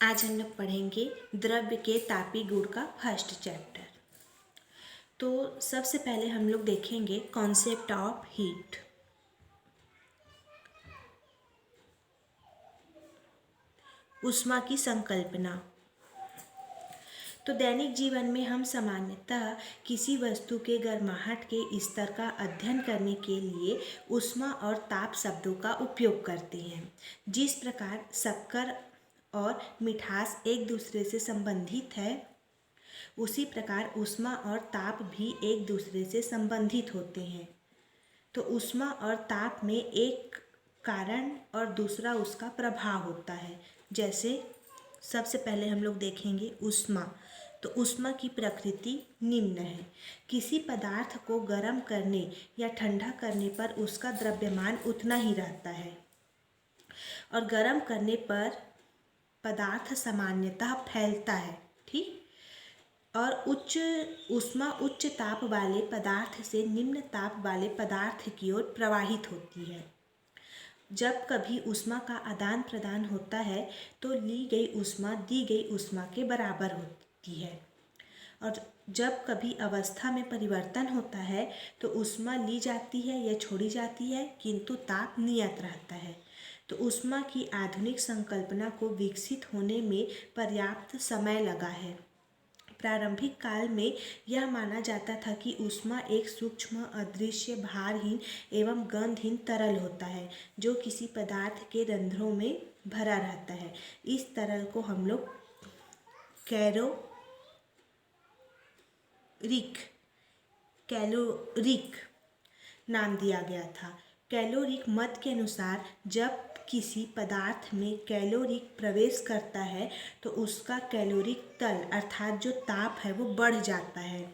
आज हम लोग पढ़ेंगे द्रव्य के तापीय गुण का फर्स्ट चैप्टर। तो सबसे पहले हम लोग देखेंगे कॉन्सेप्ट ऑफ हीट। ऊष्मा की संकल्पना। तो दैनिक जीवन में हम सामान्यतः किसी वस्तु के गर्माहट के स्तर का अध्ययन करने के लिए ऊष्मा और ताप शब्दों का उपयोग करते हैं। जिस प्रकार शक्कर और मिठास एक दूसरे से संबंधित है, उसी प्रकार ऊष्मा और ताप भी एक दूसरे से संबंधित होते हैं। तो ऊष्मा और ताप में एक कारण और दूसरा उसका प्रभाव होता है। जैसे सबसे पहले हम लोग देखेंगे ऊष्मा। तो ऊष्मा की प्रकृति निम्न है। किसी पदार्थ को गर्म करने या ठंडा करने पर उसका द्रव्यमान उतना ही रहता है और गर्म करने पर पदार्थ सामान्यतः फैलता है, ठीक। और उच्च ऊष्मा उच्च ताप वाले पदार्थ से निम्न ताप वाले पदार्थ की ओर प्रवाहित होती है। जब कभी ऊष्मा का आदान प्रदान होता है तो ली गई ऊष्मा दी गई ऊष्मा के बराबर होती है, और जब कभी अवस्था में परिवर्तन होता है तो ऊष्मा ली जाती है या छोड़ी जाती है, किंतु ताप नियत रहता है। तो ऊष्मा की आधुनिक संकल्पना को विकसित होने में पर्याप्त समय लगा है। प्रारंभिक काल में यह माना जाता था कि ऊष्मा एक सूक्ष्म, अदृश्य, भारहीन एवं गंधहीन तरल होता है जो किसी पदार्थ के रंध्रों में भरा रहता है। इस तरल को हम लोग कैलोरिक नाम दिया गया था। कैलोरिक मत के अनुसार जब किसी पदार्थ में कैलोरिक प्रवेश करता है तो उसका कैलोरिक तल अर्थात जो ताप है वो बढ़ जाता है।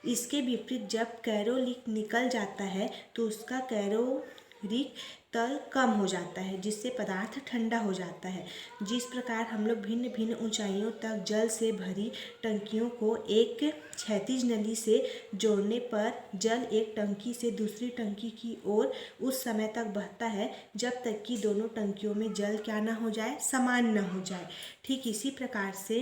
इसके विपरीत जब कैलोरिक निकल जाता है तो उसका कैलोरिक तल कम हो जाता है, जिससे पदार्थ ठंडा हो जाता है। जिस प्रकार हम लोग भिन्न भिन्न ऊंचाइयों तक जल से भरी टंकियों को एक क्षैतिज नली से जोड़ने पर जल एक टंकी से दूसरी टंकी की ओर उस समय तक बहता है जब तक कि दोनों टंकियों में जल क्या ना हो जाए, समान न हो जाए। ठीक इसी प्रकार से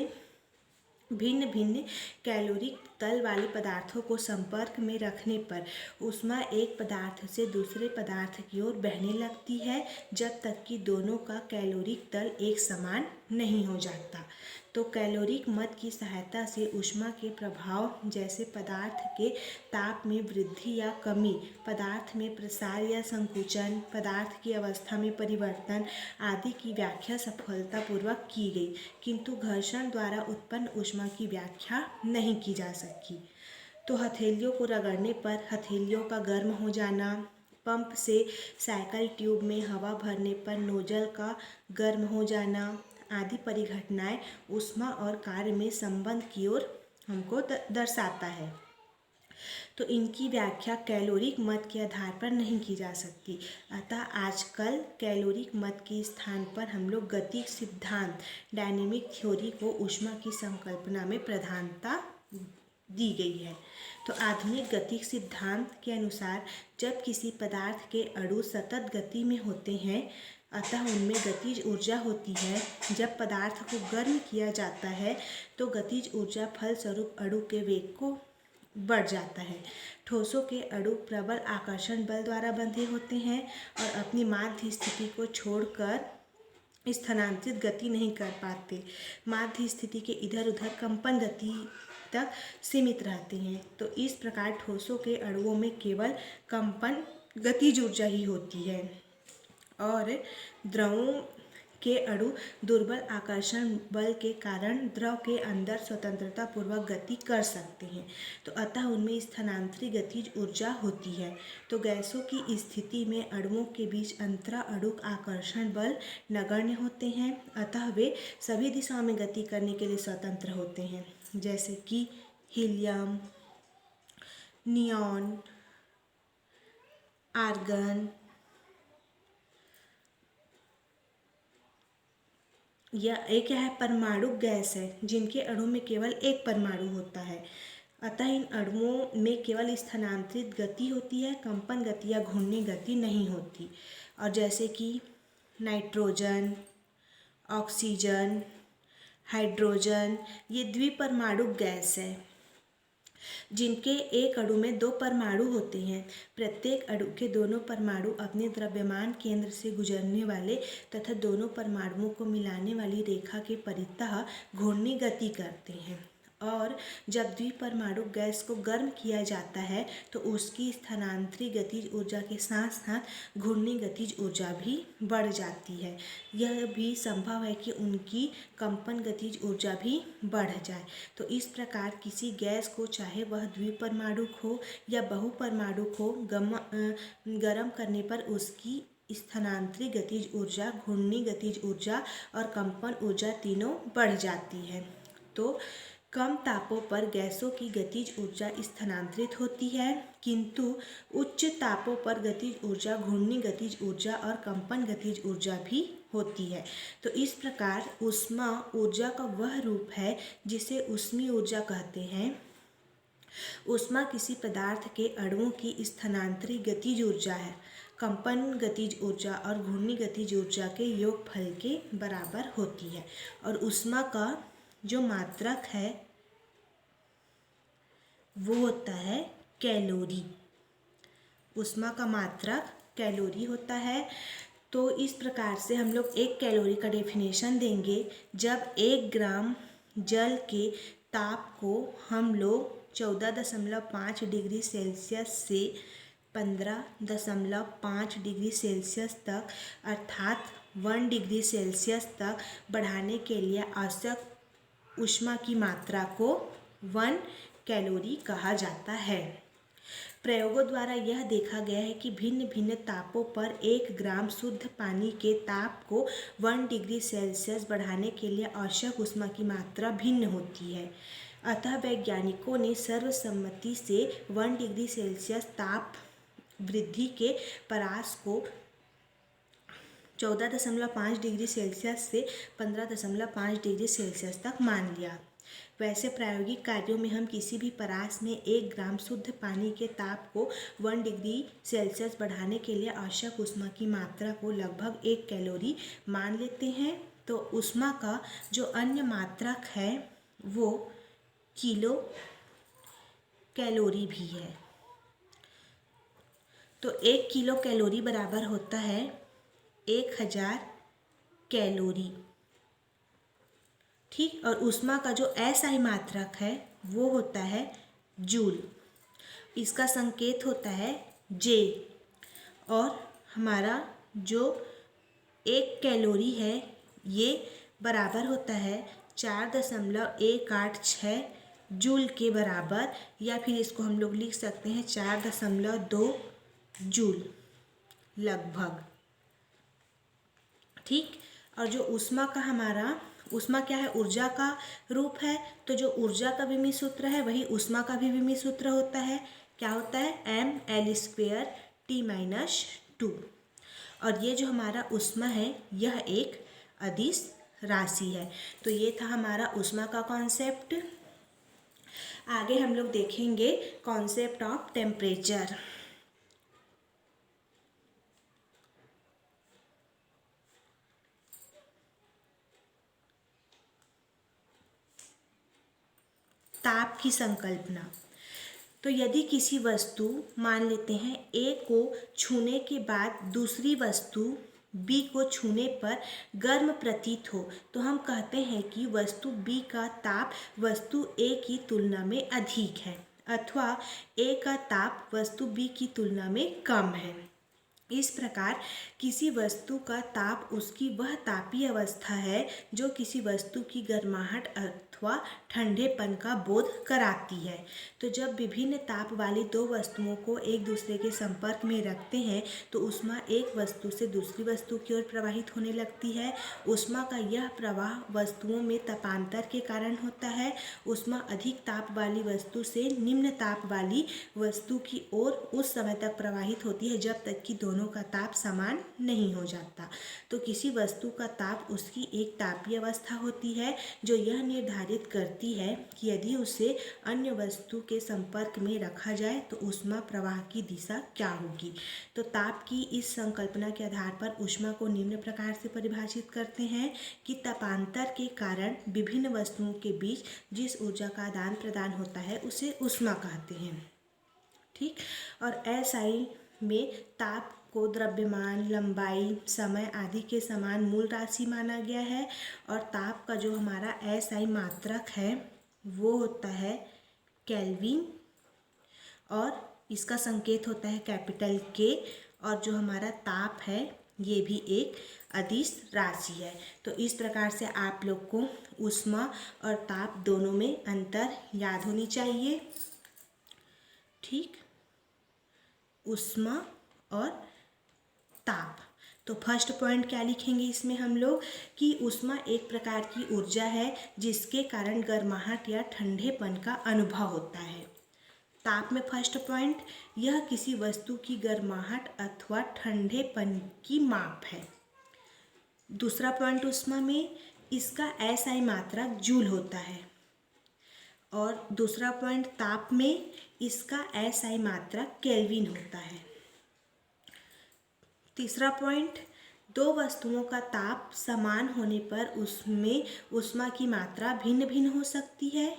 भिन्न भिन्न कैलोरिक तल वाले पदार्थों को संपर्क में रखने पर ऊष्मा एक पदार्थ से दूसरे पदार्थ की ओर बहने लगती है जब तक कि दोनों का कैलोरिक तल एक समान नहीं हो जाता। तो कैलोरिक मत की सहायता से ऊष्मा के प्रभाव जैसे पदार्थ के ताप में वृद्धि या कमी, पदार्थ में प्रसार या संकुचन, पदार्थ की अवस्था में परिवर्तन आदि की व्याख्या सफलतापूर्वक की गई, किंतु घर्षण द्वारा उत्पन्न ऊष्मा की व्याख्या नहीं की जा सकी। तो हथेलियों को रगड़ने पर हथेलियों का गर्म हो जाना, पंप से साइकिल ट्यूब में हवा भरने पर नोजल का गर्म हो जाना आदि परिघटनाएं ऊष्मा और कार्य में संबंध की ओर हमको दर्शाता है। तो इनकी व्याख्या कैलोरिक मत के आधार पर नहीं की जा सकती। अतः आजकल कैलोरिक मत के स्थान पर हम लोग गतिक सिद्धांत डायनेमिक थ्योरी को ऊष्मा की संकल्पना में प्रधानता दी गई है। तो आधुनिक गतिक सिद्धांत के अनुसार जब किसी पदार्थ के अणु सतत गति में होते हैं अतः उनमें गतिज ऊर्जा होती है। जब पदार्थ को गर्म किया जाता है तो गतिज ऊर्जा फलस्वरूप अणु के वेग को बढ़ जाता है। ठोसों के अणु प्रबल आकर्षण बल द्वारा बंधे होते हैं और अपनी माध्य स्थिति को छोड़कर स्थानांतरित गति नहीं कर पाते। माध्य स्थिति के इधर उधर कंपन गति तक सीमित रहते हैं। तो इस प्रकार ठोसों के अणुओं में केवल कंपन गतिज ऊर्जा ही होती है और द्रवों के अणु दुर्बल आकर्षण बल के कारण द्रव के अंदर स्वतंत्रता पूर्वक गति कर सकते हैं। तो अतः उनमें स्थानांतरित गतिज ऊर्जा होती है। तो गैसों की स्थिति में अणुओं के बीच अंतरा अणुक आकर्षण बल नगण्य होते हैं, अतः वे सभी दिशाओं में गति करने के लिए स्वतंत्र होते हैं। जैसे कि हीलियम, नियॉन, आर्गन, या एक क्या है, परमाणु गैस है जिनके अणु में केवल एक परमाणु होता है। अतः इन अणुओं में केवल स्थानांतरित गति होती है, कंपन गति या घूर्णी गति नहीं होती। और जैसे कि नाइट्रोजन, ऑक्सीजन, हाइड्रोजन, ये द्विपरमाणु गैस है जिनके एक अणु में 2 परमाणु होते हैं। प्रत्येक अणु के दोनों परमाणु अपने द्रव्यमान केंद्र से गुजरने वाले तथा दोनों परमाणुओं को मिलाने वाली रेखा के परितः घूर्णी गति करते हैं। और जब द्विपरमाणु गैस को गर्म किया जाता है तो उसकी स्थानांतरित गतिज ऊर्जा के साथ साथ घूर्णी गतिज ऊर्जा भी बढ़ जाती है। यह भी संभव है कि उनकी कंपन गतिज ऊर्जा भी बढ़ जाए। तो इस प्रकार किसी गैस को, चाहे वह द्विपरमाणु हो या बहुपरमाणु हो, गर्म करने पर उसकी स्थानांतरित गतिज ऊर्जा, घूर्णी गतिज ऊर्जा और कंपन ऊर्जा तीनों बढ़ जाती है। तो कम तापों पर गैसों की गतिज ऊर्जा स्थानांतरित होती है, किंतु उच्च तापों पर गतिज ऊर्जा, घूर्णी गतिज ऊर्जा और कंपन गतिज ऊर्जा भी होती है। तो इस प्रकार ऊष्मा ऊर्जा का वह रूप है जिसे ऊष्मीय ऊर्जा कहते हैं। ऊष्मा किसी पदार्थ के अणुओं की स्थानांतरित गतिज ऊर्जा है, कंपन गतिज ऊर्जा और घूर्णी गतिज ऊर्जा के योगफल के बराबर होती है। और ऊष्मा का जो मात्रक है वो होता है कैलोरी। ऊष्मा का मात्रक कैलोरी होता है। तो इस प्रकार से हम लोग 1 कैलोरी का डेफिनेशन देंगे। जब 1 ग्राम जल के ताप को हम लोग 14.5 डिग्री सेल्सियस से 15.5 डिग्री सेल्सियस तक अर्थात 1 डिग्री सेल्सियस तक बढ़ाने के लिए आवश्यक ऊष्मा की मात्रा को 1 कैलोरी कहा जाता है। प्रयोगों द्वारा यह देखा गया है कि भिन्न भिन्न तापों पर 1 ग्राम शुद्ध पानी के ताप को 1 डिग्री सेल्सियस बढ़ाने के लिए आवश्यक ऊष्मा की मात्रा भिन्न होती है। अतः वैज्ञानिकों ने सर्वसम्मति से 1 डिग्री सेल्सियस ताप वृद्धि के परास को 14.5 डिग्री सेल्सियस से 15.5 डिग्री सेल्सियस तक मान लिया। वैसे प्रायोगिक कार्यों में हम किसी भी परास में 1 ग्राम शुद्ध पानी के ताप को 1 डिग्री सेल्सियस बढ़ाने के लिए आवश्यक ऊष्मा की मात्रा को लगभग 1 कैलोरी मान लेते हैं। तो ऊष्मा का जो अन्य मात्रक है वो किलो कैलोरी भी है। तो 1 किलो कैलोरी बराबर होता है 1000 कैलोरी। ठीक, और ऊष्मा का जो एसआई मात्रक है वो होता है जूल। इसका संकेत होता है जे। और हमारा जो 1 कैलोरी है ये बराबर होता है 4.186 जूल के बराबर, या फिर इसको हम लोग लिख सकते हैं 4.2 जूल लगभग। ठीक, और जो ऊष्मा का हमारा, ऊष्मा क्या है, ऊर्जा का रूप है। तो जो ऊर्जा का विमीय सूत्र है वही ऊष्मा का भी विमीय सूत्र होता है। क्या होता है, mL² T-2। और ये जो हमारा ऊष्मा है यह एक अदिश राशि है। तो ये था हमारा ऊष्मा का कॉन्सेप्ट। आगे हम लोग देखेंगे कॉन्सेप्ट ऑफ टेम्परेचर। ताप की संकल्पना। तो यदि किसी वस्तु, मान लेते हैं A को छूने के बाद दूसरी वस्तु B को छूने पर गर्म प्रतीत हो, तो हम कहते हैं कि वस्तु B का ताप वस्तु A की तुलना में अधिक है, अथवा A का ताप वस्तु B की तुलना में कम है। इस प्रकार किसी वस्तु का ताप उसकी वह तापीय अवस्था है जो किसी वस्तु की गर्माहट अथवा ठंडेपन का बोध कराती है। तो जब विभिन्न ताप वाली 2 वस्तुओं को एक दूसरे के संपर्क में रखते हैं तो ऊष्मा एक वस्तु से दूसरी वस्तु की ओर प्रवाहित होने लगती है। ऊष्मा का यह प्रवाह वस्तुओं में तापांतर के कारण होता है। ऊष्मा अधिक ताप वाली वस्तु से निम्न ताप वाली वस्तु की ओर उस समय तक प्रवाहित होती है जब तक कि दोनों दोनों का ताप समान नहीं हो जाता। तो किसी वस्तु का ताप उसकी एक तापीय अवस्था होती है जो यह निर्धारित करती है कि यदि उसे अन्य वस्तु के संपर्क में रखा जाए तो ऊष्मा प्रवाह की दिशा क्या होगी। तो ताप की इस संकल्पना के आधार पर ऊष्मा को निम्न प्रकार से परिभाषित करते हैं कि तापांतर के कारण विभिन्न वस्तुओं के बीच जिस ऊर्जा का आदान प्रदान होता है उसे ऊष्मा कहते हैं। ठीक। और एसआई में ताप को द्रव्यमान, लंबाई, समय आदि के समान मूल राशि माना गया है। और ताप का जो हमारा एसआई मात्रक है वो होता है केल्विन और इसका संकेत होता है कैपिटल के। और जो हमारा ताप है ये भी एक अदिश राशि है। तो इस प्रकार से आप लोग को ऊष्मा और ताप दोनों में अंतर याद होनी चाहिए। ठीक। ऊष्मा और ताप। तो फर्स्ट पॉइंट क्या लिखेंगे इसमें हम लोग कि ऊष्मा एक प्रकार की ऊर्जा है जिसके कारण गर्माहट या ठंडेपन का अनुभव होता है। ताप में फर्स्ट पॉइंट, यह किसी वस्तु की गर्माहट अथवा ठंडेपन की माप है। दूसरा पॉइंट ऊष्मा में, इसका एसआई मात्रक जूल होता है। और दूसरा पॉइंट ताप में, इसका एसआई मात्रक केल्विन होता है। तीसरा पॉइंट, दो वस्तुओं का ताप समान होने पर उसमें ऊष्मा की मात्रा भिन्न भिन्न हो सकती है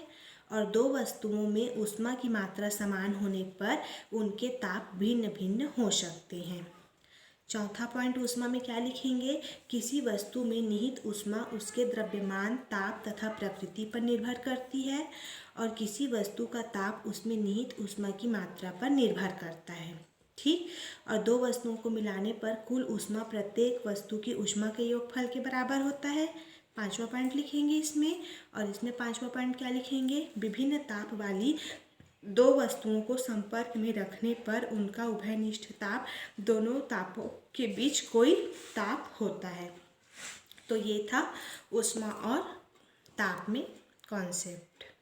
और दो वस्तुओं में ऊष्मा की मात्रा समान होने पर उनके ताप भिन्न भिन्न हो सकते हैं। चौथा पॉइंट ऊष्मा में क्या लिखेंगे, किसी वस्तु में निहित ऊष्मा उसके द्रव्यमान, ताप तथा प्रकृति पर निर्भर करती है और किसी वस्तु का ताप उसमें निहित ऊष्मा की मात्रा पर निर्भर करता है। ठीक। और दो वस्तुओं को मिलाने पर कुल ऊष्मा प्रत्येक वस्तु की ऊष्मा के योगफल के बराबर होता है। पांचवा पॉइंट लिखेंगे इसमें। और इसमें पांचवा पॉइंट क्या लिखेंगे, विभिन्न ताप वाली दो वस्तुओं को संपर्क में रखने पर उनका उभयनिष्ठ ताप, दोनों तापों के बीच कोई ताप होता है। तो ये था ऊष्मा और ताप में कॉन्सेप्ट।